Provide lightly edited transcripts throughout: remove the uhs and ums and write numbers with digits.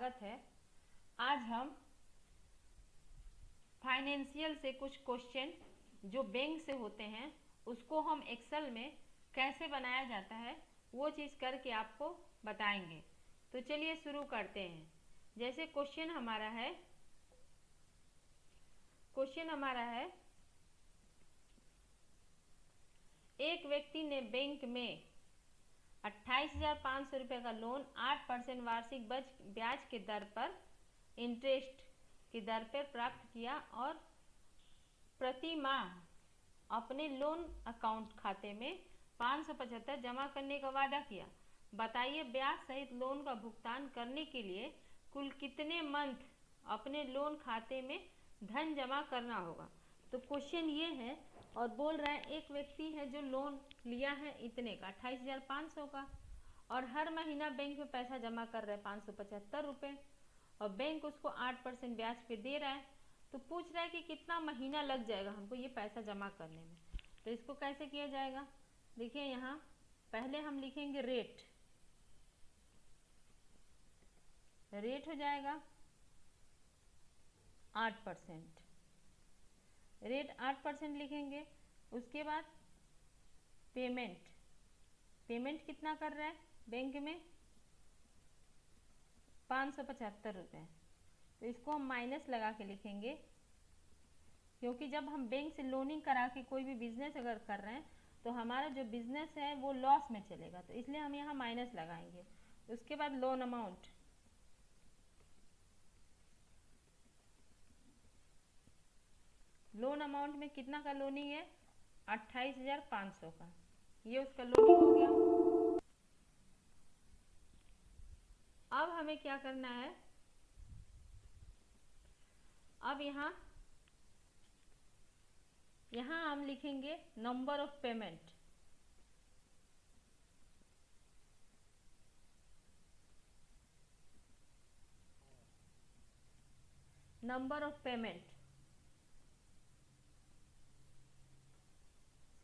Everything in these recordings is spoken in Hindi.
स्वागत है। आज हम फाइनेंशियल से कुछ क्वेश्चन जो बैंक से होते हैं उसको हम एक्सेल में कैसे बनाया जाता है वो चीज़ करके आपको बताएंगे। तो चलिए शुरू करते हैं। जैसे क्वेश्चन हमारा है एक व्यक्ति ने बैंक में 28,500 रुपये का लोन 8% वार्षिक ब्याज के दर पर इंटरेस्ट की दर पर प्राप्त किया और प्रति माह अपने लोन अकाउंट खाते में 575 जमा करने का वादा किया। बताइए ब्याज सहित लोन का भुगतान करने के लिए कुल कितने मंथ अपने लोन खाते में धन जमा करना होगा। तो क्वेश्चन ये है और बोल रहा है एक व्यक्ति है जो लोन लिया है इतने का 28,500 का और हर महीना बैंक में पैसा जमा कर रहा है 575 रुपये और बैंक उसको 8% ब्याज पे दे रहा है। तो पूछ रहा है कि कितना महीना लग जाएगा हमको ये पैसा जमा करने में। तो इसको कैसे किया जाएगा, देखिए यहाँ पहले हम लिखेंगे रेट हो जाएगा 8%, रेट 8% लिखेंगे। उसके बाद पेमेंट कितना कर रहा है बैंक में 575 रुपये। तो इसको हम माइनस लगा के लिखेंगे क्योंकि जब हम बैंक से लोनिंग करा के कोई भी बिजनेस अगर कर रहे हैं तो हमारा जो बिजनेस है वो लॉस में चलेगा, तो इसलिए हम यहाँ माइनस लगाएंगे। उसके बाद लोन अमाउंट में कितना का लोनिंग है 28,500 का, ये उसका लोनिंग हो गया। अब हमें क्या करना है, अब यहाँ हम लिखेंगे नंबर ऑफ पेमेंट।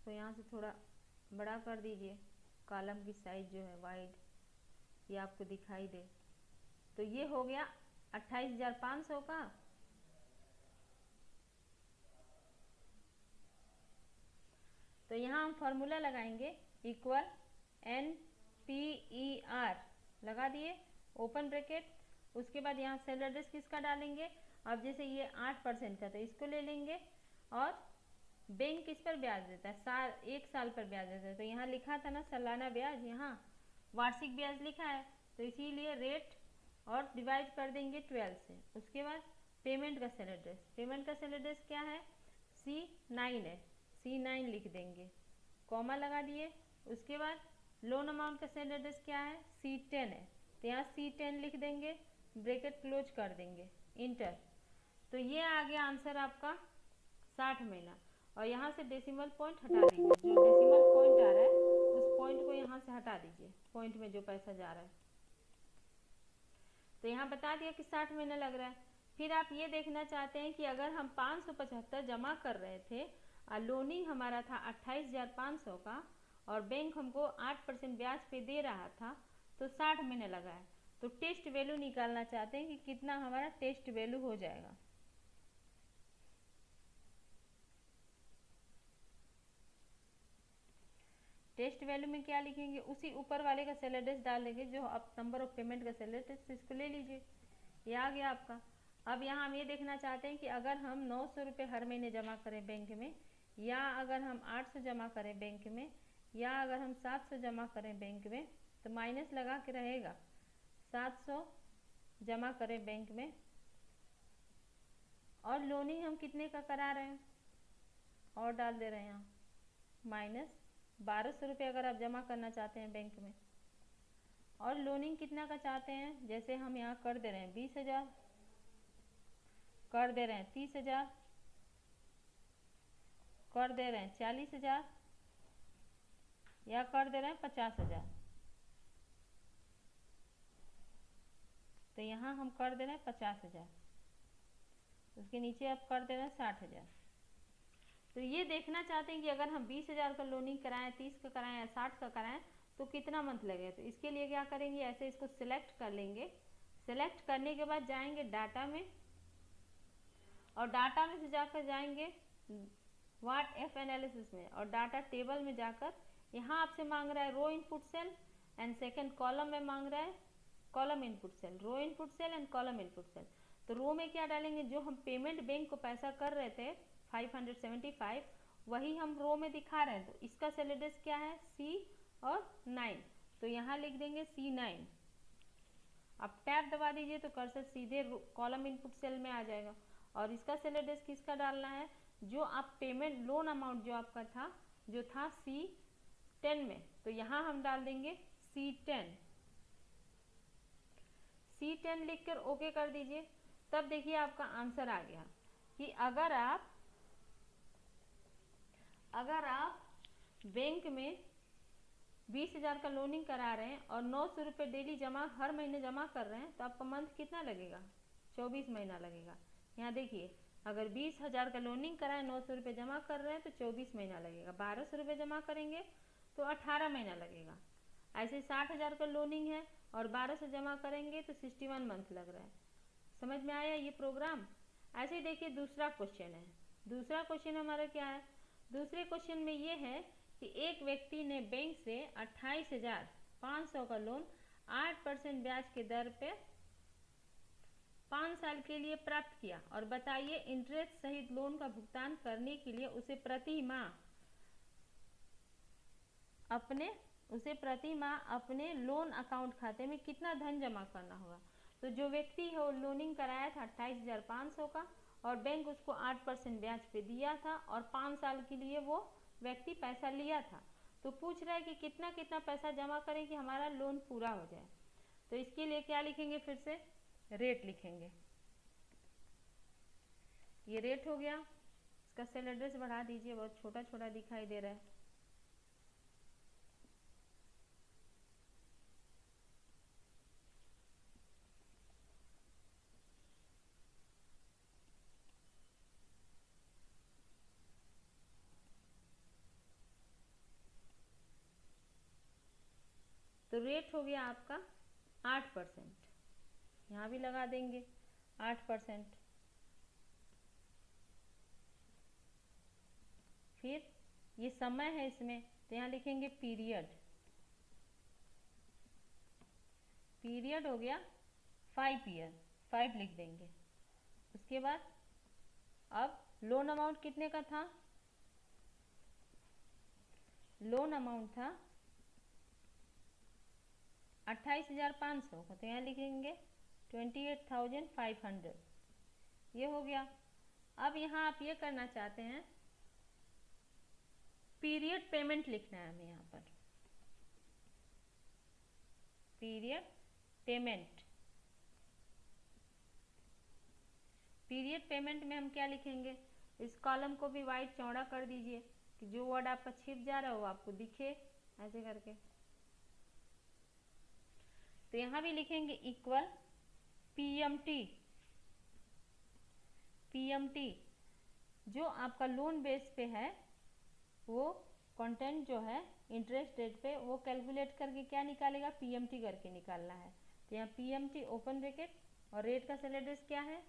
तो यहाँ से थोड़ा बड़ा कर दीजिए, कॉलम की साइज जो है वाइड ये आपको दिखाई दे। तो ये हो गया 28,500 का। तो यहाँ हम फॉर्मूला लगाएंगे इक्वल NPER लगा दिए ओपन ब्रैकेट। उसके बाद यहाँ सेल एड्रेस किसका डालेंगे, अब जैसे ये 8% का तो इसको ले लेंगे और बैंक किस पर ब्याज देता है 1 साल पर ब्याज देता है। तो यहाँ लिखा था ना सालाना ब्याज, यहाँ वार्षिक ब्याज लिखा है तो इसीलिए रेट और डिवाइड कर देंगे 12 से। उसके बाद पेमेंट का सेल एड्रेस क्या है C9 है, C9 लिख देंगे, कॉमा लगा दिए। उसके बाद लोन अमाउंट का सेल एड्रेस क्या है C10 है तो यहाँ C10 लिख देंगे, ब्रैकेट क्लोज कर देंगे, इंटर। तो ये आ गया आंसर आपका 60 महीना। और यहाँ से डेसिमल पॉइंट हटा दीजिए, जो डेसिमल पॉइंट आ रहा है उस पॉइंट को यहाँ से हटा दीजिए, पॉइंट में जो पैसा जा रहा है। तो यहाँ बता दिया कि 60 महीना लग रहा है। फिर आप ये देखना चाहते हैं कि अगर हम 575 जमा कर रहे थे और लोनिंग हमारा था 28,500 का और बैंक हमको 8% ब्याज पे दे रहा था तो 60 महीने लगा है। तो टेस्ट वैल्यू निकालना चाहते हैं कि कितना हमारा टेस्ट वैल्यू हो जाएगा। टेस्ट वैल्यू में क्या लिखेंगे, उसी ऊपर वाले का सेल एड्रेस डाल देंगे जो अब नंबर ऑफ पेमेंट का सेल एड्रेस, इसको ले लीजिए, ये आ गया आपका। अब यहाँ हम ये देखना चाहते हैं कि अगर हम 900 रुपये हर महीने जमा करें बैंक में, या अगर हम 800 जमा करें बैंक में, या अगर हम 700 जमा करें बैंक में, तो माइनस लगा के रहेगा 700 जमा करें बैंक में। और लोनिंग हम कितने का करा रहे हैं और डाल दे रहे हैं यहाँ माइनस 1200 रुपये अगर आप जमा करना चाहते हैं बैंक में। और लोनिंग कितना का चाहते हैं, जैसे हम यहाँ कर दे रहे हैं 20,000, कर दे रहे हैं 30,000, कर दे रहे हैं 40,000 या कर दे रहे हैं 50,000। तो यहाँ हम कर दे रहे हैं 50,000, उसके नीचे आप कर दे रहे हैं 60,000। तो ये देखना चाहते हैं कि अगर हम 20,000 का लोनिंग कराएं, 30 का कराएं या 60 का कराएं तो कितना मंथ लगेगा। तो इसके लिए क्या करेंगे, ऐसे इसको सिलेक्ट कर लेंगे, सेलेक्ट करने के बाद जाएंगे डाटा में, और डाटा में से जाकर जाएंगे व्हाट एफ एनालिसिस में, और डाटा टेबल में जाकर यहाँ आपसे मांग रहा है row input cell and second column में मांग रहा है column input cell, row input cell and column input cell. तो रो में क्या डालेंगे, जो हम पेमेंट बैंक को पैसा कर रहे थे 575, वही हम रो में दिखा रहे हैं। तो इसका सेल एड्रेस क्या है, C और 9, तो यहाँ लिख देंगे C9। अब टैब दबा दीजिए तो कर्सर सीधे कॉलम इनपुट सेल में आ जाएगा। और इसका सेल एड्रेस किसका डालना है, जो आप पेमेंट लोन अमाउंट जो आपका था, जो था C10 में, तो यहाँ हम डाल देंगे C10। C10 लिखकर ओके कर दीजिए। तब देखिए आपका आंसर आ गया कि अगर आप बैंक में 20,000 का लोनिंग करा रहे हैं और 900 रुपये डेली हर महीने जमा कर रहे हैं, तो आपका मंथ कितना लगेगा, 24 महीना लगेगा। यहाँ देखिए, अगर 20,000 का लोनिंग कराए 900 रुपये जमा कर रहे हैं तो 24 महीना लगेगा। 1200 रुपये जमा करेंगे तो 18 महीना लगेगा। ऐसे 60,000 का लोनिंग है और 1200 जमा करेंगे तो 61 मंथ लग रहा है। समझ में आया ये प्रोग्राम। ऐसे ही देखिए दूसरा क्वेश्चन है। दूसरा क्वेश्चन हमारा क्या है, दूसरे क्वेश्चन में ये है कि एक व्यक्ति ने बैंक से 28,500 का लोन 8% ब्याज के दर पे 5 साल के लिए प्राप्त किया, और बताइए इंटरेस्ट सहित लोन का भुगतान करने के लिए उसे प्रति माह अपने लोन अकाउंट खाते में कितना धन जमा करना होगा। तो जो व्यक्ति है वो लोनिंग कराया था 28,500 का, और बैंक उसको 8% ब्याज पे दिया था, और 5 साल के लिए वो व्यक्ति पैसा लिया था। तो पूछ रहा है कि कितना कितना पैसा जमा करें कि हमारा लोन पूरा हो जाए। तो इसके लिए क्या लिखेंगे, फिर से रेट लिखेंगे। ये रेट हो गया। इसका सेल एड्रेस बढ़ा दीजिए, बहुत छोटा छोटा दिखाई दे रहा है। तो रेट हो गया आपका 8%, यहाँ भी लगा देंगे 8%। फिर ये समय है इसमें, तो यहाँ लिखेंगे पीरियड। पीरियड हो गया 5 ईयर, 5 लिख देंगे। उसके बाद अब लोन अमाउंट कितने का था, लोन अमाउंट था 28,500 का, तो यहाँ लिखेंगे 28,500। ये हो गया। अब यहाँ आप ये करना चाहते हैं, पीरियड पेमेंट लिखना है हमें यहाँ पर, पीरियड पेमेंट। पीरियड पेमेंट में हम क्या लिखेंगे, इस कॉलम को भी वाइट चौड़ा कर दीजिए कि जो वर्ड आपका छिप जा रहा है वो आपको दिखे, ऐसे करके। तो यहाँ भी लिखेंगे इक्वल पीएमटी। पीएमटी जो आपका लोन बेस पे है, वो कंटेंट जो है इंटरेस्ट रेट पे, वो कैलकुलेट करके क्या निकालेगा, पीएमटी करके निकालना है। तो यहाँ पीएमटी ओपन ब्रैकेट, और रेट का सेल एड्रेस क्या है,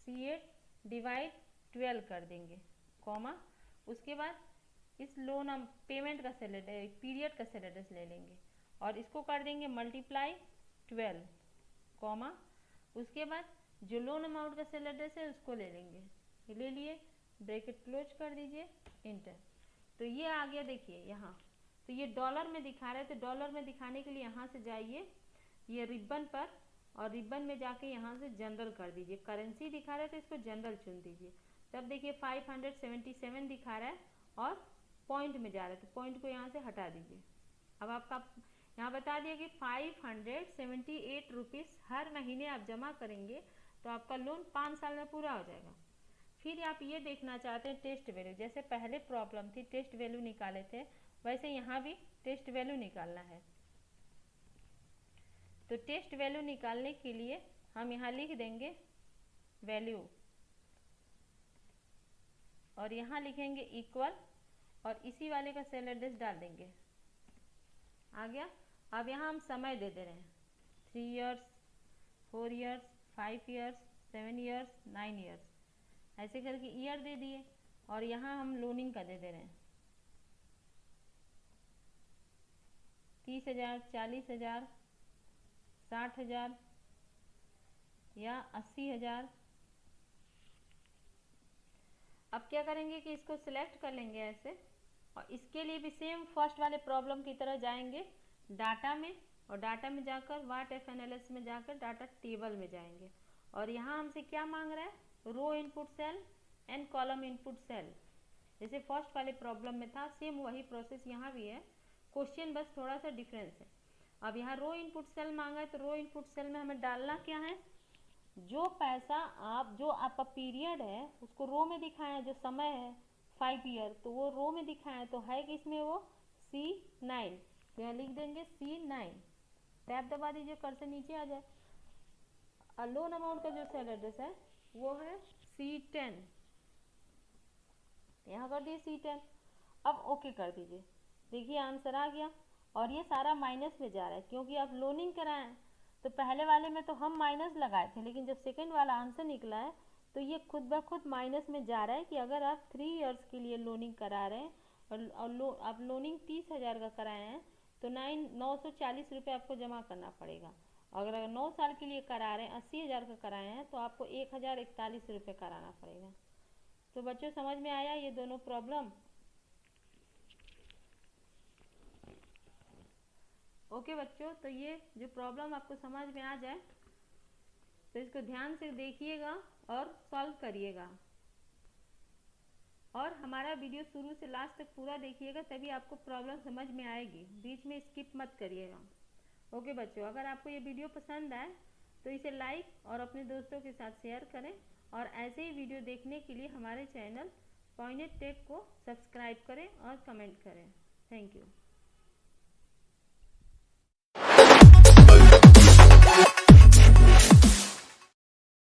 C8 डिवाइड 12 कर देंगे, कॉमा। उसके बाद इस लोन हम पेमेंट का सेल एड्रेस, पीरियड का सेल एड्रेस ले लेंगे और इसको कर देंगे मल्टीप्लाई 12, कॉमा। उसके बाद जो लोन अमाउंट का सेल एड्रेस है उसको ले लेंगे, ले लिए, ब्रैकेट क्लोज कर दीजिए, इंटर। तो ये आ गया, देखिए यहाँ। तो ये डॉलर में दिखा रहे थे, डॉलर में दिखाने के लिए यहाँ से जाइए ये रिबन पर, और रिबन में जाके यहाँ से जनरल कर दीजिए। करेंसी दिखा रहे थे, इसको जनरल चुन दीजिए। तब देखिए 577 दिखा रहा है और पॉइंट में जा रहा है, तो पॉइंट को यहाँ से हटा दीजिए। अब आपका यहाँ बता दिया कि 578 रुपीज़ हर महीने आप जमा करेंगे तो आपका लोन 5 साल में पूरा हो जाएगा। फिर आप ये देखना चाहते हैं टेस्ट वैल्यू, जैसे पहले प्रॉब्लम थी टेस्ट वैल्यू निकाले थे, वैसे यहाँ भी टेस्ट वैल्यू निकालना है। तो टेस्ट वैल्यू निकालने के लिए हम यहाँ लिख देंगे वैल्यू, और यहाँ लिखेंगे इक्वल, और इसी वाले का सेल एड्रेस डाल देंगे। आ गया। अब यहाँ हम समय दे दे रहे हैं, 3 years, 4 years, 5 years, 7 years, 9 years, ऐसे करके ईयर दे दिए। और यहाँ हम लोनिंग का दे रहे हैं 30,000, 40,000, 60,000 या 80,000। अब क्या करेंगे कि इसको सिलेक्ट कर लेंगे ऐसे, और इसके लिए भी सेम फर्स्ट वाले प्रॉब्लम की तरह जाएंगे डाटा में, और डाटा में जाकर वाट एफ एनालिसिस में जाकर डाटा टेबल में जाएंगे। और यहाँ हमसे क्या मांग रहा है, row input cell and column input cell. जैसे फर्स्ट वाले प्रॉब्लम में था सेम वही प्रोसेस यहाँ भी है, क्वेश्चन बस थोड़ा सा डिफरेंस है। अब यहाँ रो इनपुट सेल मांगा है, तो रो इनपुट सेल में हमें डालना क्या है, जो पैसा जो आपका पीरियड है उसको रो में दिखाएं, जो समय है 5 ईयर, तो वो रो में दिखाएं, तो है कि इसमें वो C9, तो यहाँ लिख देंगे C9, टैब दबा दीजिए, कर्सर नीचे आ जाए। लोन अमाउंट का जो सेल एड्रेस है वो है C10, यहाँ कर दिए C10। अब ओके कर दीजिए, देखिए आंसर आ गया। और ये सारा माइनस में जा रहा है क्योंकि आप लोनिंग कराएं, तो पहले वाले में तो हम माइनस लगाए थे, लेकिन जब सेकंड वाला आंसर निकला है तो ये खुद ब खुद माइनस में जा रहा है कि अगर आप 3 ईयर्स के लिए लोनिंग करा रहे हैं और आप लोनिंग 30,000 का कराए हैं तो 940 रुपये आपको जमा करना पड़ेगा। अगर 9 साल के लिए करा रहे हैं 80,000 का कराए हैं तो आपको 1,041 रुपये कराना पड़ेगा। तो बच्चों समझ में आया ये दोनों प्रॉब्लम? ओके बच्चों, तो ये जो प्रॉब्लम आपको समझ में आ जाए तो इसको ध्यान से देखिएगा और सॉल्व करिएगा, और हमारा वीडियो शुरू से लास्ट तक पूरा देखिएगा, तभी आपको प्रॉब्लम समझ में आएगी, बीच में स्किप मत करिएगा। ओके बच्चों, अगर आपको ये वीडियो पसंद आए तो इसे लाइक और अपने दोस्तों के साथ शेयर करें, और ऐसे ही वीडियो देखने के लिए हमारे चैनल पॉइंटेड टेक को सब्सक्राइब करें और कमेंट करें। Thank you.